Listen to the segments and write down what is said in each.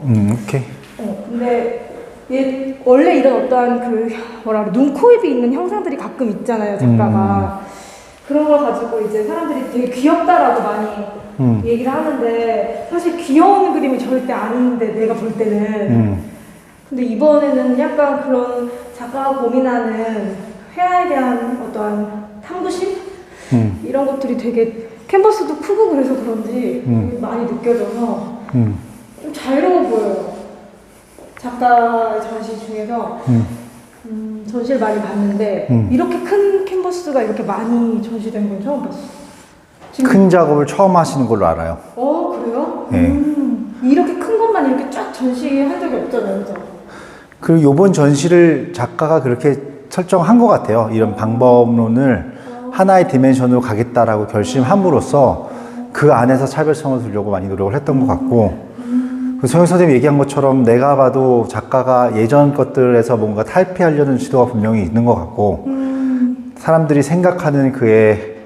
오케이. 근데 원래 이런 어떠한 그 뭐라 그래 눈, 코, 입이 있는 형상들이 가끔 있잖아요, 작가가. 그런 걸 가지고 이제 사람들이 되게 귀엽다라고 많이 얘기를 하는데 사실 귀여운 그림이 절대 아닌데 내가 볼 때는. 근데 이번에는 약간 그런 작가가 고민하는 회화에 대한 어떠한 탐구심? 이런 것들이 되게 캔버스도 크고 그래서 그런지 많이 느껴져서 좀 자유로워 보여요. 작가의 전시 중에서 전시를 많이 봤는데 이렇게 큰 캔버스가 이렇게 많이 전시된 건 처음 봤어. 큰 작업을 처음 하시는 걸로 알아요. 그래요? 네. 이렇게 큰 것만 이렇게 쫙 전시한 적이 없잖아요, 그죠? 그리고 이번 전시를 작가가 그렇게 설정한 것 같아요. 이런 방법론을 하나의 디멘션으로 가겠다라고 결심함으로써 그 안에서 차별성을 두려고 많이 노력을 했던 것 같고, 소영 선생님이 얘기한 것처럼 내가 봐도 작가가 예전 것들에서 뭔가 탈피하려는 시도가 분명히 있는 것 같고, 사람들이 생각하는 그의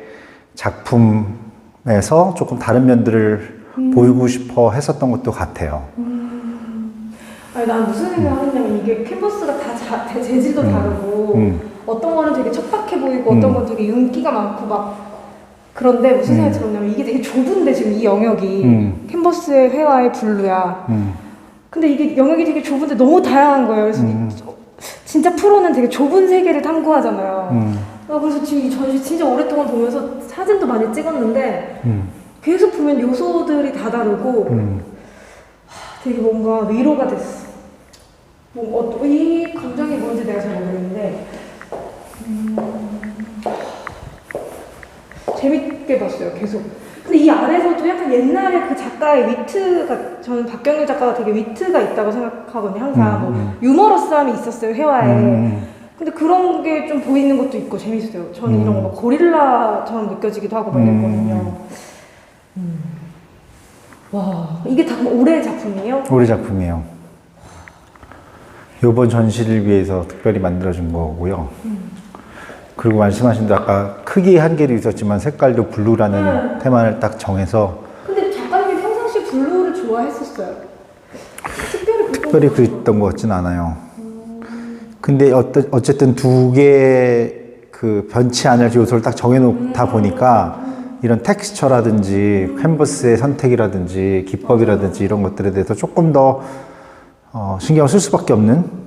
작품에서 조금 다른 면들을 보이고 싶어 했었던 것도 같아요. 아니, 난 무슨 생각을 하냐면 이게 캔버스가 다 재질도 다르고 어떤 거는 되게 척박해 보이고 어떤 건 되게 윤기가 많고 막 그런데 무슨 생각이 들었냐면 이게 되게 좁은데 지금 이 영역이 캔버스의 회화의 블루야. 근데 이게 영역이 되게 좁은데 너무 다양한 거예요. 그래서 진짜 프로는 되게 좁은 세계를 탐구하잖아요. 그래서 지금 이 전시 진짜 오랫동안 보면서 사진도 많이 찍었는데 계속 보면 요소들이 다 다르고 되게 뭔가 위로가 됐어. 이 감정이 뭔지 내가 잘 모르겠는데 재밌게 봤어요, 계속. 근데 이 안에서도 약간 옛날에 그 작가의 위트가, 저는 박경률 작가가 되게 위트가 있다고 생각하거든요. 항상 뭐 유머러스함이 있었어요, 회화에. 근데 그런 게 좀 보이는 것도 있고 재밌어요. 저는 이런 거 막 고릴라처럼 느껴지기도 하고 막 이랬거든요. 와, 이게 다 올해 작품이에요? 올해 작품이에요. 이번 전시를 위해서 특별히 만들어준 거고요. 그리고 말씀하신 대로 아까 크기 한계도 있었지만 색깔도 블루라는 테마를 딱 정해서. 근데 작가님이 평상시 블루를 좋아했었어요? 특별히 그랬던 것 같진 않아요. 근데 어쨌든 두 개의 그 변치 않을 요소를 딱 정해놓다 보니까 이런 텍스처라든지 캔버스의 선택이라든지 기법이라든지 이런 것들에 대해서 조금 더 신경을 쓸 수밖에 없는,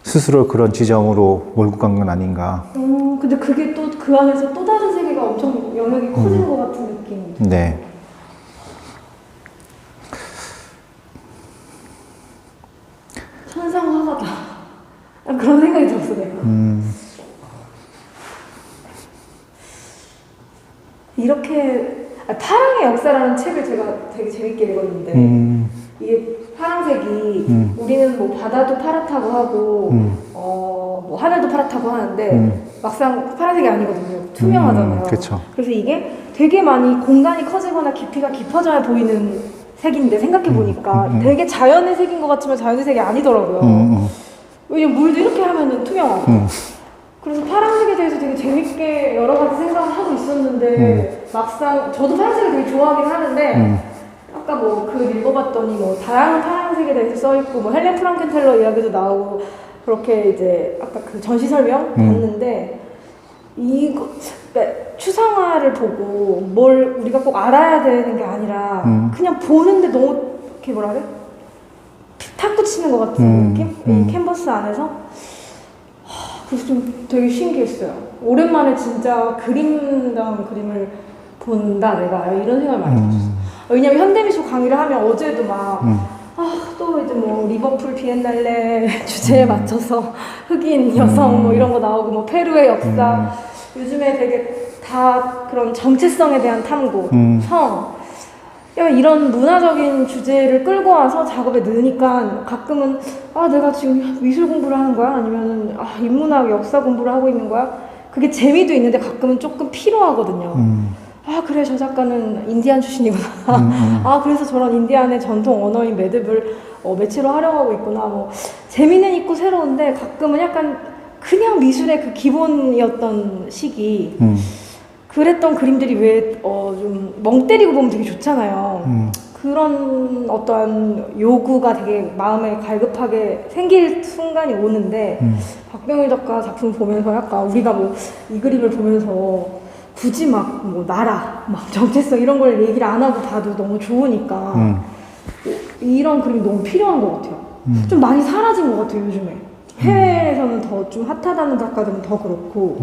스스로 그런 지점으로 몰고 간 건 아닌가. 근데 그게 또 그 안에서 또 다른 세계가 엄청 영역이 커지는 것 같은 느낌. 네. 천상화가다. 그런 생각이 들었어, 내가. 이렇게 파랑의 역사라는 책을 제가 되게 재밌게 읽었는데 이게 파랑색이 우리는 뭐 바다도 파랗다고 하고 뭐 하늘도 파랗다고 하는데 막상 파란색이 아니거든요. 투명하잖아요. 그쵸. 그래서 이게 되게 많이 공간이 커지거나 깊이가 깊어져야 보이는 색인데 생각해보니까 되게 자연의 색인 것 같지만 자연의 색이 아니더라고요. 왜냐면 물도 이렇게 하면은 투명하고. 그래서 파란색에 대해서 되게 재밌게 여러 가지 생각을 하고 있었는데 막상 저도 파란색을 되게 좋아하긴 하는데 아까 뭐 글 읽어봤더니 뭐 다양한 파란색에 대해서 써있고 뭐 헬렌 프랑켄텔러 이야기도 나오고 그렇게 이제 아까 그 전시 설명 봤는데 이거 추상화를 보고 뭘 우리가 꼭 알아야 되는 게 아니라 그냥 보는데 너무 이렇게 뭐라 그래? 탁구 치는 것 같은 느낌? 이 캔버스 안에서 그래서 좀 되게 신기했어요. 오랜만에 진짜 그림다운 그림을 본다 내가 이런 생각을 많이 했었어. 왜냐면 현대미술 강의를 하면 어제도 막 또 이제 뭐 리버풀 비엔날레 주제에 맞춰서 흑인 여성 뭐 이런 거 나오고 뭐 페루의 역사 요즘에 되게 다 그런 정체성에 대한 탐구, 성 이런 문화적인 주제를 끌고 와서 작업에 넣으니까 가끔은 내가 지금 미술 공부를 하는 거야? 아니면은 인문학 역사 공부를 하고 있는 거야? 그게 재미도 있는데 가끔은 조금 피로하거든요. 그래 저 작가는 인디안 출신이구나. 그래서 저런 인디안의 전통 언어인 매듭을 매체로 활용하고 있구나. 뭐 재미는 있고 새로운데 가끔은 약간 그냥 미술의 그 기본이었던 시기 그랬던 그림들이 왜 좀 멍 때리고 보면 되게 좋잖아요. 그런 어떠한 요구가 되게 마음에 갈급하게 생길 순간이 오는데 박병일 작가 작품 보면서 약간 우리가 뭐 이 그림을 보면서 굳이 막 뭐 나라, 막 정체성 이런 걸 얘기를 안 하고 봐도 너무 좋으니까 이런 그림이 너무 필요한 것 같아요. 좀 많이 사라진 것 같아요 요즘에. 해외에서는 더 좀 핫하다는 작가들은 더 그렇고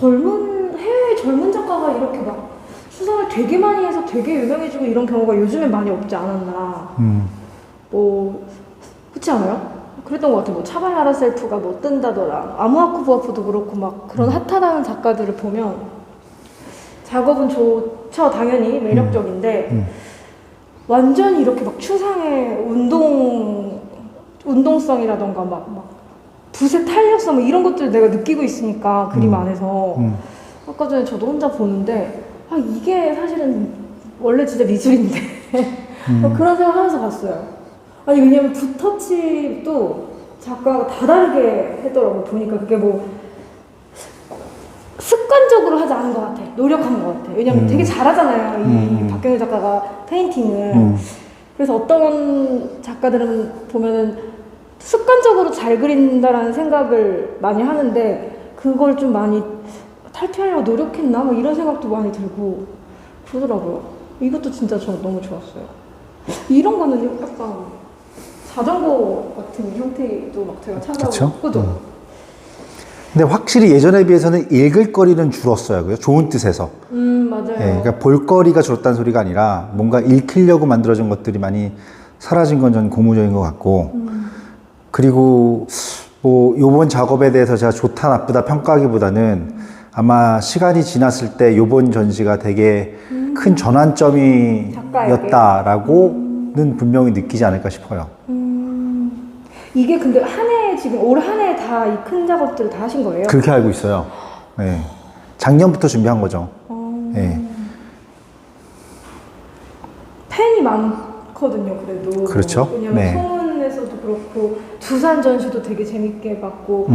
해외 젊은 작가가 이렇게 막 수상을 되게 많이 해서 되게 유명해지고 이런 경우가 요즘에 많이 없지 않았나. 뭐 그렇지 않아요? 그랬던 것 같아요. 뭐 차발나라 셀프가 뭐 뜬다더라. 아무아쿠 부아프도 그렇고 막 그런 핫하다는 작가들을 보면 작업은 좋죠. 당연히 매력적인데 완전히 이렇게 막 추상의 운동성이라던가 막 붓의 탄력성 뭐 이런 것들을 내가 느끼고 있으니까 그림 안에서 아까 전에 저도 혼자 보는데 아 이게 사실은 원래 진짜 미술인데 그런 생각하면서 봤어요. 아니 왜냐면 붓터치도 작가가 다 다르게 했더라고. 보니까 그게 뭐 습관적으로 하지 않은 것 같아. 노력한 것 같아. 왜냐면 되게 잘하잖아요 이 박경일 작가가 페인팅을. 그래서 어떤 작가들은 보면은 습관적으로 잘 그린다라는 생각을 많이 하는데 그걸 좀 많이 탈피하려고 노력했나? 뭐 이런 생각도 많이 들고 그러더라고요. 이것도 진짜 저 너무 좋았어요. 이런 거는 약간 자전거 같은 형태도 막 제가 찾아보고 그죠? 근데 확실히 예전에 비해서는 읽을 거리는 줄었어요. 그죠? 좋은 뜻에서. 맞아요. 예, 그러니까 볼거리가 줄었다는 소리가 아니라 뭔가 읽히려고 만들어진 것들이 많이 사라진 건 전 고무적인 것 같고 그리고 뭐 요번 작업에 대해서 제가 좋다 나쁘다 평가하기보다는 아마 시간이 지났을 때 요번 전시가 되게 큰 전환점이었다라고는 분명히 느끼지 않을까 싶어요. 이게 근데 한 해 지금 올 한 해 다 이 큰 작업들을 다 하신 거예요? 그렇게 알고 있어요. 네. 작년부터 준비한 거죠. 네. 팬이 많거든요, 그래도. 그렇죠. 왜냐면 네. 소문에서도 그렇고 두산 전시도 되게 재밌게 봤고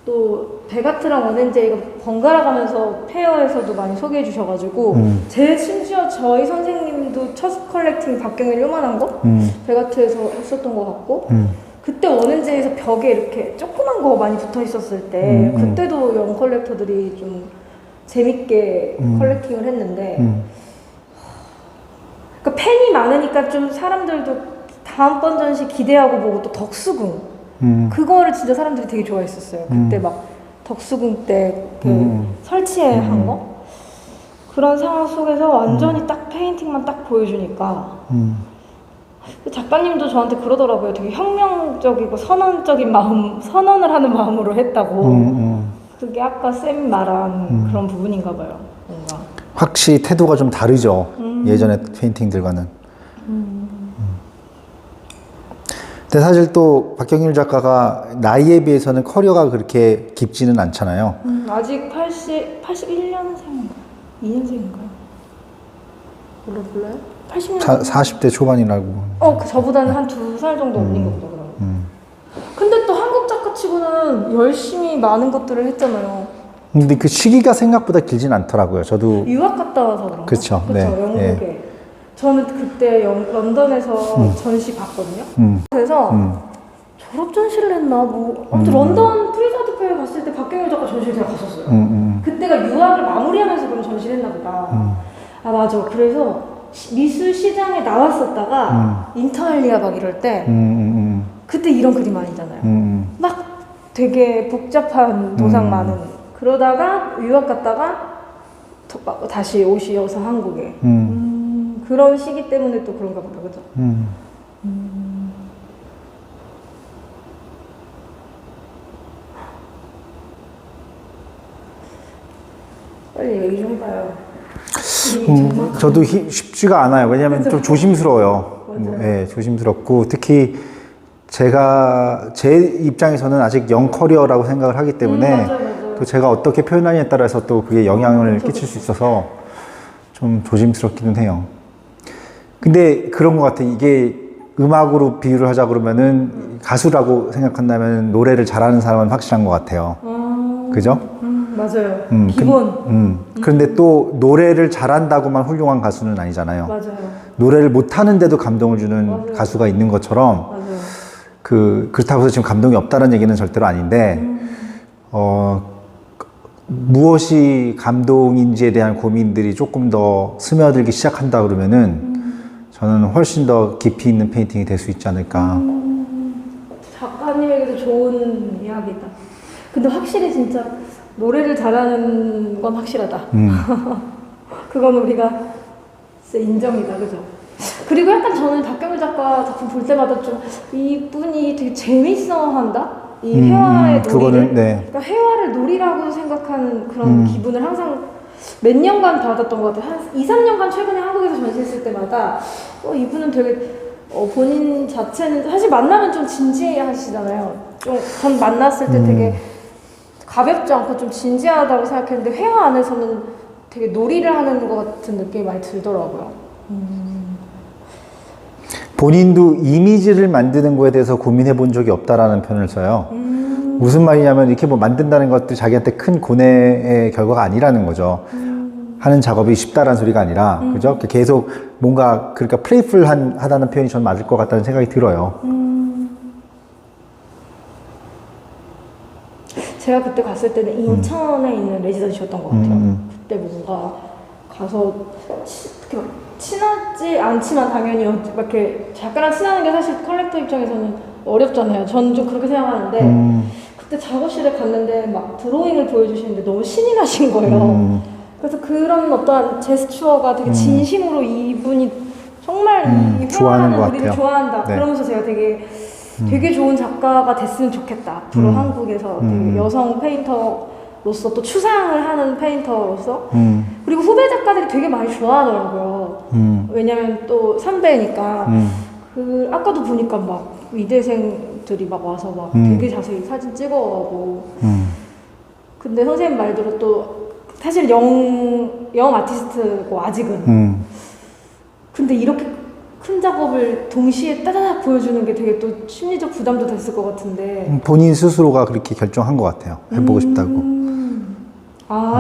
또 베가트랑 원앤제이가 번갈아 가면서 페어에서도 많이 소개해 주셔가지고 심지어 저희 선생님도 첫 컬렉팅 박경일 요만한 거 베가트에서 했었던 것 같고 그때 원앤제이에서 벽에 이렇게 조그만 거 많이 붙어 있었을 때 그때도 영 컬렉터들이 좀 재밌게 컬렉팅을 했는데 그러니까 팬이 많으니까 좀 사람들도 다음번 전시 기대하고 보고 또 덕수궁 그거를 진짜 사람들이 되게 좋아했었어요. 그때 막 덕수궁 때 그 설치해 한 거 그런 상황 속에서 완전히 딱 페인팅만 딱 보여주니까 작가님도 저한테 그러더라고요. 되게 혁명적이고 선언적인 마음, 선언을 하는 마음으로 했다고. 그게 아까 쌤 말한 그런 부분인가 봐요. 뭔가. 확실히 태도가 좀 다르죠. 예전에 페인팅들과는. 근데 사실 또 박경일 작가가 나이에 비해서는 커리어가 그렇게 깊지는 않잖아요. 아직 81년생인가? 2년생인가요? 몰라요? 80년? 40대 초반이라고. 저보다는 한 2살 정도 어린 거보다 그러면. 근데 또 한국 작가 치고는 열심히 많은 것들을 했잖아요. 근데 그 시기가 생각보다 길진 않더라고요. 저도. 유학 갔다 와서 그런가? 그쵸, 네. 영국에. 예. 저는 그때 런던에서 전시 봤거든요. 그래서 졸업 전시를 했나 뭐 아무튼 런던 프리즈아트 페어 갔을 때 박경일 작가 전시를 제가 갔었어요. 그때가 유학을 마무리하면서 그런 전시를 했나 보다. 아 맞아. 그래서 미술 시장에 나왔었다가 인터할리아 막 이럴 때 그때 이런 그림 아니잖아요. 막 되게 복잡한 도상 많은 그러다가 유학 갔다가 다시 오셔서 한국에 그런 시기 때문에 또 그런가 보다. 그죠? 빨리 얘기 좀 해봐요. 저도 쉽지가 않아요. 왜냐하면 좀 조심스러워요. 맞아요. 네, 조심스럽고 특히 제가 제 입장에서는 아직 영 커리어라고 생각을 하기 때문에 맞아요. 또 제가 어떻게 표현하느냐에 따라서 또 그게 영향을 끼칠 수 있어서 좀 조심스럽기는 해요. 근데 그런 것 같아요. 이게 음악으로 비유를 하자 그러면은 가수라고 생각한다면 노래를 잘하는 사람은 확실한 것 같아요. 그죠? 맞아요. 기본. 그런데 또 노래를 잘한다고만 훌륭한 가수는 아니잖아요. 맞아요. 노래를 못하는데도 감동을 주는 맞아요. 가수가 있는 것처럼 맞아요. 그렇다고 해서 지금 감동이 없다는 얘기는 절대로 아닌데 무엇이 감동인지에 대한 고민들이 조금 더 스며들기 시작한다 그러면은 저는 훨씬 더 깊이 있는 페인팅이 될 수 있지 않을까. 작가님에게도 좋은 이야기다. 근데 확실히 진짜 노래를 잘하는 건 확실하다. 그건 우리가 진짜 인정이다, 그죠? 그리고 약간 저는 박경일 작가 작품 볼 때마다 좀 이분이 되게 재밌어 한다? 이 회화의 놀이를. 그거는, 네. 그러니까 회화를 놀이라고 생각하는 그런 기분을 항상 몇 년간 받았던 것 같아요. 한 2, 3년간 최근에 한국에서 전시했을 때마다 이분은 되게 본인 자체는 사실 만나면 좀 진지하시잖아요. 좀 전 만났을 때 되게 가볍지 않고 좀 진지하다고 생각했는데 회화 안에서는 되게 놀이를 하는 것 같은 느낌이 많이 들더라고요. 본인도 이미지를 만드는 거에 대해서 고민해 본 적이 없다라는 표현을 써요. 무슨 말이냐면 이렇게 뭐 만든다는 것도 자기한테 큰 고뇌의 결과가 아니라는 거죠. 하는 작업이 쉽다라는 소리가 아니라, 그죠? 계속 뭔가 그러니까 플레이풀하다는 표현이 전 맞을 것 같다는 생각이 들어요. 제가 그때 갔을 때는 인천에 있는 레지던시였던 것 같아요. 그때 뭔가 가서 특히 막 친하지 않지만 당연히 이렇게 작가랑 친하는 게 사실 컬렉터 입장에서는 어렵잖아요. 저는 좀 그렇게 생각하는데 그때 작업실에 갔는데 막 드로잉을 보여주시는데 너무 신이 나신 거예요. 그래서 그런 어떤 제스처가 되게 진심으로 이분이 정말 이 좋아하는 것 회화하는 우리를 같아요. 좋아한다. 네. 그러면서 제가 되게 좋은 작가가 됐으면 좋겠다. 앞으로 한국에서 되게 여성 페인터로서 또 추상을 하는 페인터로서 그리고 후배 작가들이 되게 많이 좋아하더라고요. 왜냐면 또 선배니까 그 아까도 보니까 막 의대생들이 막 와서 막 되게 자세히 사진 찍어가고 근데 선생님 말대로 또 사실 영 아티스트고 아직은 근데 이렇게 큰 작업을 동시에 따다닥 보여주는 게 되게 또 심리적 부담도 됐을 것 같은데 본인 스스로가 그렇게 결정한 것 같아요. 해보고 싶다고.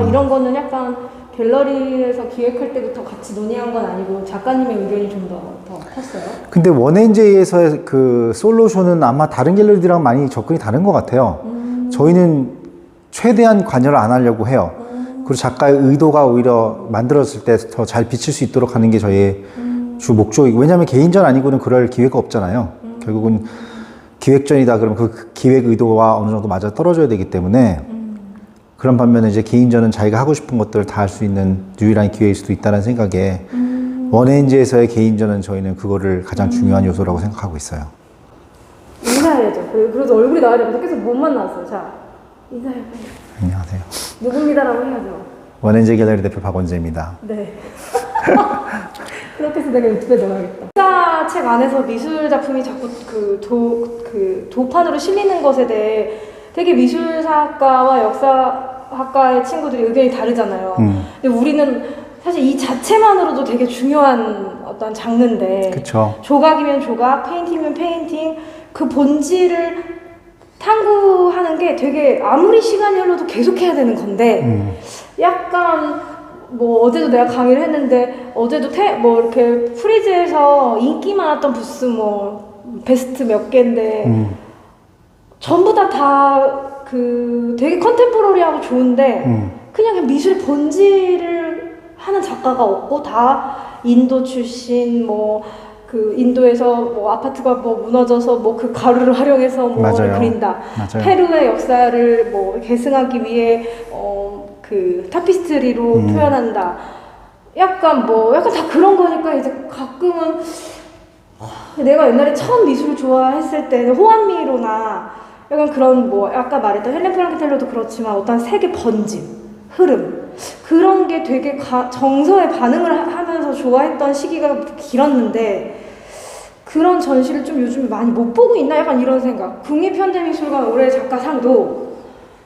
이런 거는 약간 갤러리에서 기획할 때부터 같이 논의한 건 아니고 작가님의 의견이 좀 더 컸어요? 근데 원앤제이에서의 그 솔로쇼는 아마 다른 갤러리들이랑 많이 접근이 다른 것 같아요. 저희는 최대한 관여를 안 하려고 해요. 그리고 작가의 의도가 오히려 만들었을 때 더 잘 비칠 수 있도록 하는 게 저희의 주 목적이고, 왜냐하면 개인전 아니고는 그럴 기회가 없잖아요. 결국은 기획전이다 그러면 그 기획 의도와 어느 정도 맞아 떨어져야 되기 때문에 그런 반면에 이제 개인전은 자기가 하고 싶은 것들을 다 할 수 있는 유일한 기회일 수도 있다는 생각에 원앤지에서의 개인전은 저희는 그거를 가장 중요한 요소라고 생각하고 있어요. 인사해야죠. 그래도 얼굴이 나와야 되면서 계속 못 만났어요. 자, 인사해요. 안녕하세요. 누굽니다라고 해야죠. 원앤지 갤러리 대표 박원재입니다. 네. 그렇게 해서 내가 유튜브에 넣어야겠다. 역사 책 안에서 미술 작품이 자꾸 그 도판으로 실리는 것에 대해 되게 미술사학과와 역사학과의 친구들이 의견이 다르잖아요. 근데 우리는 사실 이 자체만으로도 되게 중요한 어떤 장르인데 그쵸. 조각이면 조각, 페인팅이면 페인팅 그 본질을 탐구하는 게 되게 아무리 시간이 흘러도 계속해야 되는 건데 약간 뭐 어제도 내가 강의를 했는데 어제도 뭐 이렇게 프리즈에서 인기 많았던 부스 뭐 베스트 몇 개인데 전부 다 그 되게 컨템포러리하고 좋은데 그냥 미술의 본질을 하는 작가가 없고 다 인도 출신 뭐 그 인도에서 뭐 아파트가 뭐 무너져서 뭐 그 가루를 활용해서 뭐 그린다. 맞아요. 페루의 역사를 뭐 계승하기 위해 그 타피스트리로 표현한다. 약간 다 그런 거니까 이제 가끔은 내가 옛날에 처음 미술을 좋아했을 때는 호암미로나 약간 그런 뭐 아까 말했던 헬렌 프랑켄텔러도 그렇지만 어떤 색의 번짐, 흐름 그런 게 되게 정서에 반응을 하면서 좋아했던 시기가 길었는데 그런 전시를 좀 요즘 많이 못 보고 있나 약간 이런 생각. 국립현대미술관 올해 작가상도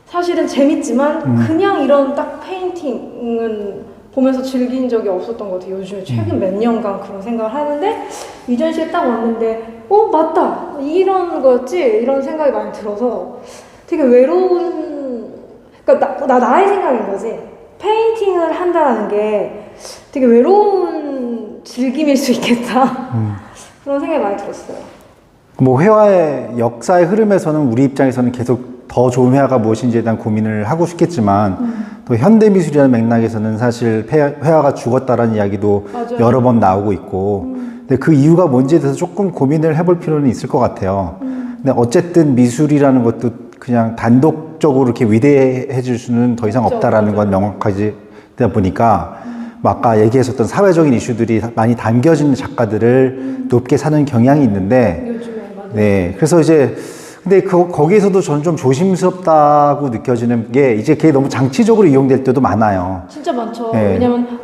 사실은 재밌지만 그냥 이런 딱 페인팅은 보면서 즐긴 적이 없었던 것 같아요. 요즘에 최근 몇 년간 그런 생각을 하는데 이 전시에 딱 왔는데 맞다 이런 거였지 이런 생각이 많이 들어서 되게 외로운 그러니까 나의 생각인 거지. 페인팅을 한다는 게 되게 외로운 즐김일 수 있겠다. 그런 생각이 많이 들었어요. 뭐 회화의 역사의 흐름에서는 우리 입장에서는 계속 더 좋은 회화가 무엇인지에 대한 고민을 하고 싶겠지만 또 현대미술이라는 맥락에서는 사실 회화가 죽었다라는 이야기도 맞아요. 여러 번 나오고 있고 근데 그 이유가 뭔지에 대해서 조금 고민을 해볼 필요는 있을 것 같아요. 근데 어쨌든 미술이라는 것도 그냥 단독적으로 이렇게 위대해질 수는 더 이상 그렇죠. 없다라는 건 명확하다 보니까 뭐 아까 얘기했었던 사회적인 이슈들이 많이 담겨진 작가들을 높게 사는 경향이 있는데 요즘에 맞아요. 네, 그래서 이제 근데 거기에서도 저는 좀 조심스럽다고 느껴지는 게 이제 그게 너무 장치적으로 이용될 때도 많아요. 진짜 많죠. 네. 왜냐면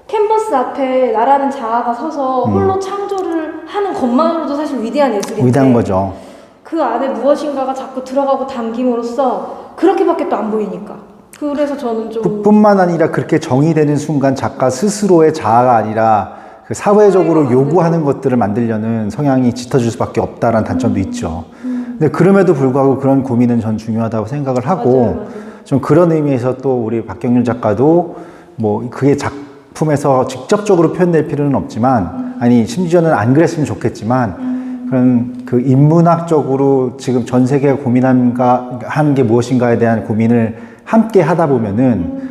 캔버스 앞에 나라는 자아가 서서 홀로 창조를 하는 것만으로도 사실 위대한 예술인데 위대한 거죠. 그 안에 무엇인가가 자꾸 들어가고 담김으로써 그렇게밖에 또 안 보이니까. 그래서 저는 좀 뿐만 아니라 그렇게 정의되는 순간 작가 스스로의 자아가 아니라 그 사회적으로 요구하는 것들을 만들려는 성향이 짙어질 수밖에 없다라는 단점도 있죠. 근데 그럼에도 불구하고 그런 고민은 전 중요하다고 생각을 하고 맞아요. 좀 그런 의미에서 또 우리 박경률 작가도 뭐 그게 작품에서 직접적으로 표현될 필요는 없지만 아니 심지어는 안 그랬으면 좋겠지만 그런 그 인문학적으로 지금 전 세계가 하는 게 무엇인가에 대한 고민을 함께 하다 보면은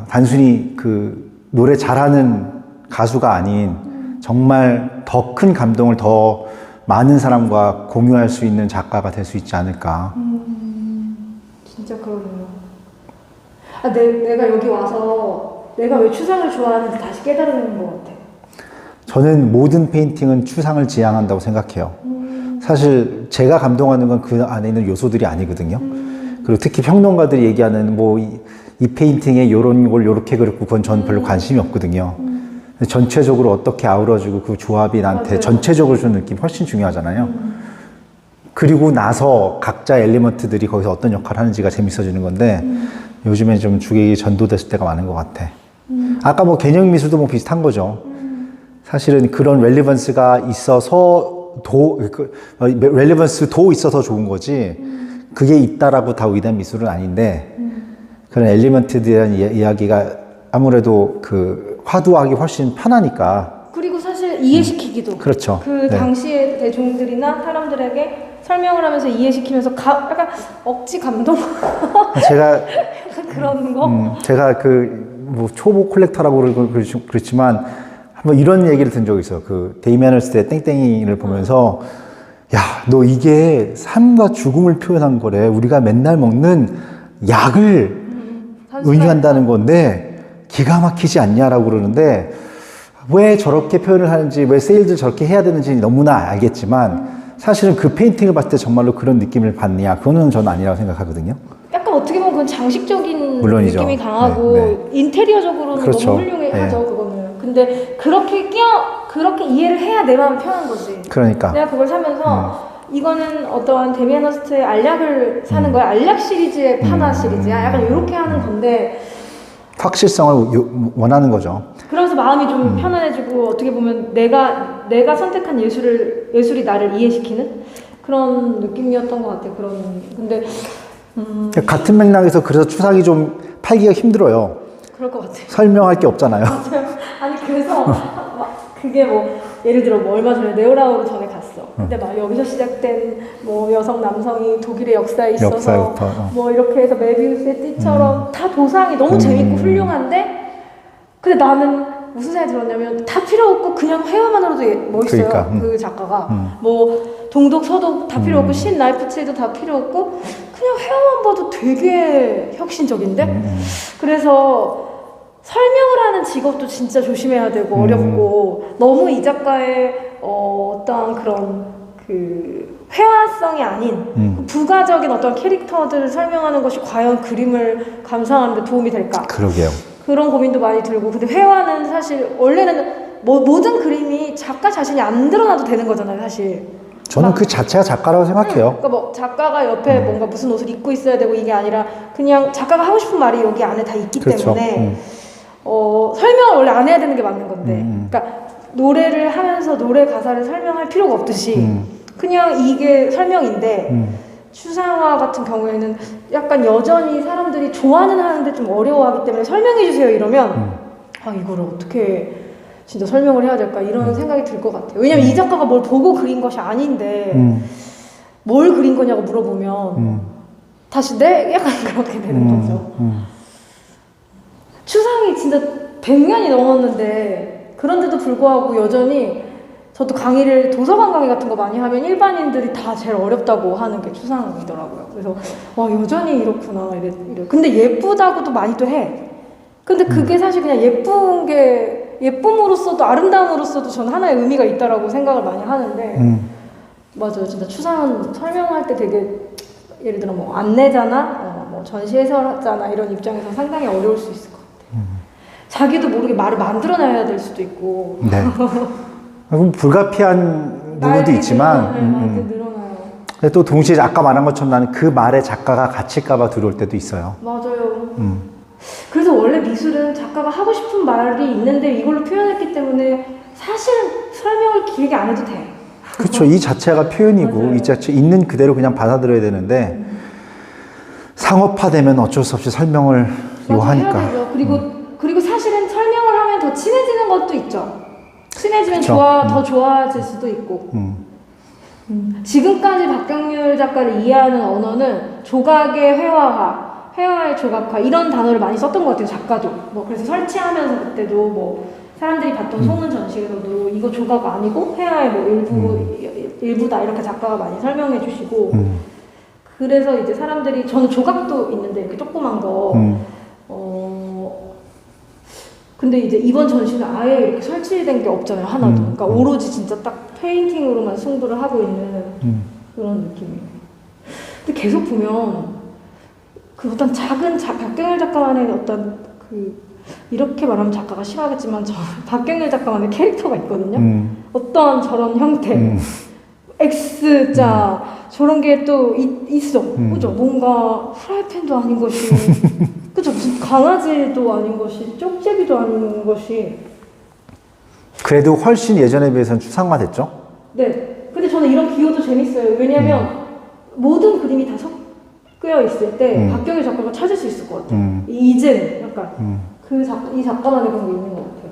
단순히 그 노래 잘하는 가수가 아닌 정말 더 큰 감동을 더 많은 사람과 공유할 수 있는 작가가 될 수 있지 않을까. 진짜 그러네요. 내가 여기 와서 내가 왜 추상을 좋아하는지 다시 깨달은 것 같아. 저는 모든 페인팅은 추상을 지향한다고 생각해요. 사실 제가 감동하는 건 그 안에 있는 요소들이 아니거든요. 그리고 특히 평론가들이 얘기하는 뭐 이 페인팅에 요런 걸 요렇게 그렸고 그건 전 별로 관심이 없거든요. 전체적으로 어떻게 아우러지고 그 조합이 나한테 맞아요. 전체적으로 주는 느낌이 훨씬 중요하잖아요. 그리고 나서 각자 엘리먼트들이 거기서 어떤 역할을 하는지가 재밌어지는 건데 요즘에 좀 주객이 전도됐을 때가 많은 것 같아. 아까 뭐 개념 미술도 뭐 비슷한 거죠. 사실은 그런 렐리번스가 있어서도 렐리번스도 있어서 좋은 거지 그게 있다라고 다 위대한 미술은 아닌데 그런 엘리먼트에 대한 이야기가 아무래도 그 화두하기 훨씬 편하니까 그리고 사실 이해시키기도. 그렇죠. 그 네. 당시의 대중들이나 사람들에게 설명을 하면서 이해시키면서 약간 억지 감동? 제가 그런 거? 제가 그 뭐 초보 콜렉터라고 그렇지만 한번 이런 얘기를 든 적이 있어요. 그 데이미안 허스트의 땡땡이를 보면서 야, 너 이게 삶과 죽음을 표현한 거래. 우리가 맨날 먹는 약을 은유한다는 건데 기가 막히지 않냐라고 그러는데 왜 저렇게 표현을 하는지 왜 세일들 저렇게 해야 되는지 너무나 알겠지만 사실은 그 페인팅을 봤을 때 정말로 그런 느낌을 받느냐 그거는 저는 아니라고 생각하거든요. 약간 어떻게 보면 그건 장식적인 물론이죠. 느낌이 강하고 네, 인테리어적으로는 그렇죠. 너무 훌륭하죠 그거는. 근데 그렇게 이해를 해야 내 마음 편한 거지. 그러니까 내가 그걸 사면서 이거는 어떠한 데미안 허스트의 알약을 사는 거야. 알약 시리즈의 파나 시리즈야. 약간 이렇게 하는 건데 확실성을 원하는 거죠. 그러면서 마음이 좀 편안해지고 어떻게 보면 내가 선택한 예술이 나를 이해시키는 그런 느낌이었던 것 같아요. 근데 같은 맥락에서 그래서 추상이 좀 팔기가 힘들어요. 그럴 것 같아요. 설명할 게 없잖아요. 맞아요. 아니 그래서 막 그게 뭐 예를 들어 뭐 얼마 전에 네오라우르 전에 갔어. 근데 막 여기서 시작된 뭐 여성 남성이 독일의 역사에 있어서 역사부터, 뭐 이렇게 해서 메비우스의 띠처럼 다 도상이 너무 재밌고 훌륭한데 근데 나는 무슨 생각이 들었냐면 다 필요 없고 그냥 회화만으로도 멋있어요. 그러니까, 그 작가가 뭐 동독 서독 다 필요 없고 신 라이프치히도 다 필요 없고 그냥 회화만 봐도 되게 혁신적인데 그래서 설명을 하는 직업도 진짜 조심해야 되고 어렵고 너무 이 작가의 어떠한 그런 그 회화성이 아닌 부가적인 어떤 캐릭터들을 설명하는 것이 과연 그림을 감상하는 데 도움이 될까? 그러게요. 그런 고민도 많이 들고 근데 회화는 사실 원래는 모든 그림이 작가 자신이 안 드러나도 되는 거잖아요 사실. 저는 그 자체가 작가라고 생각해요. 그러니까 뭐 작가가 옆에 뭔가 무슨 옷을 입고 있어야 되고 이게 아니라 그냥 작가가 하고 싶은 말이 여기 안에 다 있기 그렇죠. 때문에 설명을 원래 안 해야 되는 게 맞는 건데 그러니까 노래를 하면서 노래 가사를 설명할 필요가 없듯이 그냥 이게 설명인데 추상화 같은 경우에는 약간 여전히 사람들이 좋아는 하는데 좀 어려워하기 때문에 설명해주세요 이러면 아 이거를 어떻게 진짜 설명을 해야 될까 이런 생각이 들 것 같아요. 왜냐면 이 작가가 뭘 보고 그린 것이 아닌데 뭘 그린 거냐고 물어보면 다시 네? 약간 그렇게 되는 거죠. 추상이 진짜 100년이 넘었는데 그런데도 불구하고 여전히 저도 강의를 도서관 강의 같은 거 많이 하면 일반인들이 다 제일 어렵다고 하는 게 추상이더라고요. 그래서 와 여전히 이렇구나 이래. 근데 예쁘다고도 많이 또 해. 근데 그게 사실 그냥 예쁜 게 예쁨으로써도 아름다움으로써도 저는 하나의 의미가 있다라고 생각을 많이 하는데 맞아요. 진짜 추상은 설명할 때 되게 예를 들어 뭐 안내자나 뭐 전시 해설자나 이런 입장에서 상당히 어려울 수 있을 것 같아요. 자기도 모르게 말을 만들어내야 될 수도 있고. 네. 그럼 불가피한 부분도 있지만, 늘어나요. 또 동시에 아까 말한 것처럼 나는 그 말에 작가가 갇힐까봐 두려울 때도 있어요. 맞아요. 그래서 원래 미술은 작가가 하고 싶은 말이 있는데 이걸로 표현했기 때문에 사실은 설명을 길게 안 해도 돼. 그렇죠. 이 자체가 표현이고 맞아요. 이 자체 있는 그대로 그냥 받아들여야 되는데 상업화되면 어쩔 수 없이 설명을 요하니까. 해야 되죠. 그리고 사실은 설명을 하면 더 친해지는 것도 있죠. 친해지면 그쵸. 더 좋아질 수도 있고. 지금까지 박경률 작가를 이해하는 언어는 조각의 회화의 조각화 이런 단어를 많이 썼던 것 같아요. 작가도. 뭐 그래서 설치하면서 그때도 뭐 사람들이 봤던 소문 전시에서도 이거 조각 아니고 회화의 뭐 일부다 이렇게 작가가 많이 설명해 주시고 그래서 이제 사람들이 저는 조각도 있는데 이렇게 조그만 거 근데 이제 이번 전시는 아예 이렇게 설치된 게 없잖아요. 하나도. 그러니까 오로지 진짜 딱 페인팅으로만 승부를 하고 있는 그런 느낌이에요. 근데 계속 보면 그 어떤 작은 박경률 작가만의 어떤 그 이렇게 말하면 작가가 싫어하겠지만 박경률 작가만의 캐릭터가 있거든요. 어떤 저런 형태 X자 저런 게 또 있어. 그죠? 뭔가 프라이팬도 아닌 것이 그죠? 무슨 강아지도 아닌 것이 쪽제비도 아닌 것이 그래도 훨씬 예전에 비해서는 추상화됐죠? 네. 근데 저는 이런 기호도 재밌어요. 왜냐면 모든 그림이 다 섞여 있을 때 박경률 작가가 찾을 수 있을 것 같아요. 이제는 약간 이 작가만의 그런 게 있는 것 같아요.